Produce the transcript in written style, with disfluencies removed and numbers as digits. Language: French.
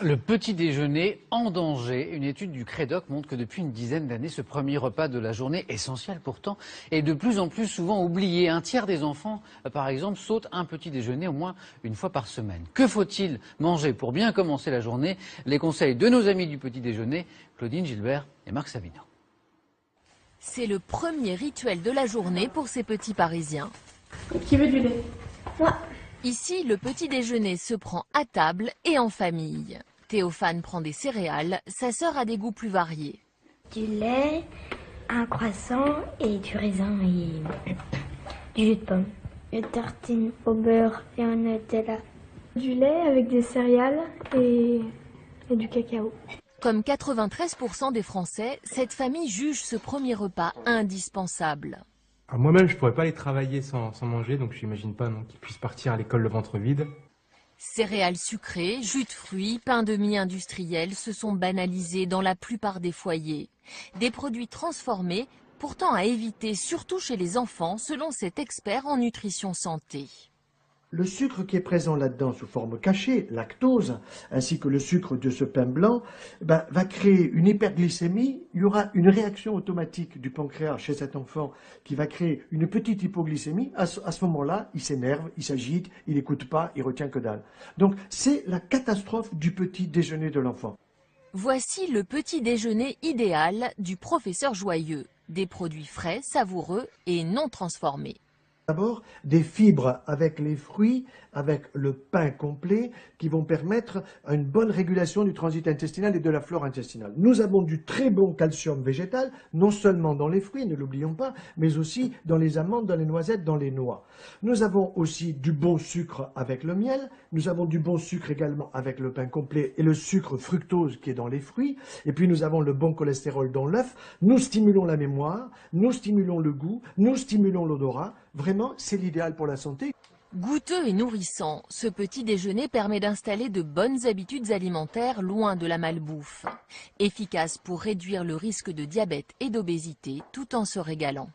Le petit déjeuner en danger. Une étude du Crédoc montre que depuis une dizaine d'années, ce premier repas de la journée, essentiel pourtant, est de plus en plus souvent oublié. Un tiers des enfants, par exemple, sautent un petit déjeuner au moins une fois par semaine. Que faut-il manger pour bien commencer la journée? Les conseils de nos amis du petit déjeuner, Claudine Gilbert et Marc Savino. C'est le premier rituel de la journée pour ces petits Parisiens. Qui veut du lait? Moi. Ici, le petit déjeuner se prend à table et en famille. Théophane prend des céréales, sa sœur a des goûts plus variés. Du lait, un croissant et du raisin et du jus de pomme. Une tartine au beurre et un Nutella. Du lait avec des céréales et du cacao. Comme 93% des Français, cette famille juge ce premier repas indispensable. Moi-même, je ne pourrais pas aller travailler sans manger, donc je n'imagine pas qu'ils puissent partir à l'école le ventre vide. Céréales sucrées, jus de fruits, pain de mie industriel se sont banalisés dans la plupart des foyers. Des produits transformés, pourtant à éviter, surtout chez les enfants, selon cet expert en nutrition santé. Le sucre qui est présent là-dedans sous forme cachée, lactose, ainsi que le sucre de ce pain blanc, va créer une hyperglycémie. Il y aura une réaction automatique du pancréas chez cet enfant qui va créer une petite hypoglycémie. À ce moment-là, il s'énerve, il s'agite, il n'écoute pas, il retient que dalle. Donc c'est la catastrophe du petit déjeuner de l'enfant. Voici le petit déjeuner idéal du professeur Joyeux. Des produits frais, savoureux et non transformés. D'abord, des fibres avec les fruits, avec le pain complet, qui vont permettre une bonne régulation du transit intestinal et de la flore intestinale. Nous avons du très bon calcium végétal, non seulement dans les fruits, ne l'oublions pas, mais aussi dans les amandes, dans les noisettes, dans les noix. Nous avons aussi du bon sucre avec le miel, nous avons du bon sucre également avec le pain complet et le sucre fructose qui est dans les fruits, et puis nous avons le bon cholestérol dans l'œuf. Nous stimulons la mémoire, nous stimulons le goût, nous stimulons l'odorat. Vraiment, c'est l'idéal pour la santé. Goûteux et nourrissant, ce petit déjeuner permet d'installer de bonnes habitudes alimentaires loin de la malbouffe. Efficace pour réduire le risque de diabète et d'obésité tout en se régalant.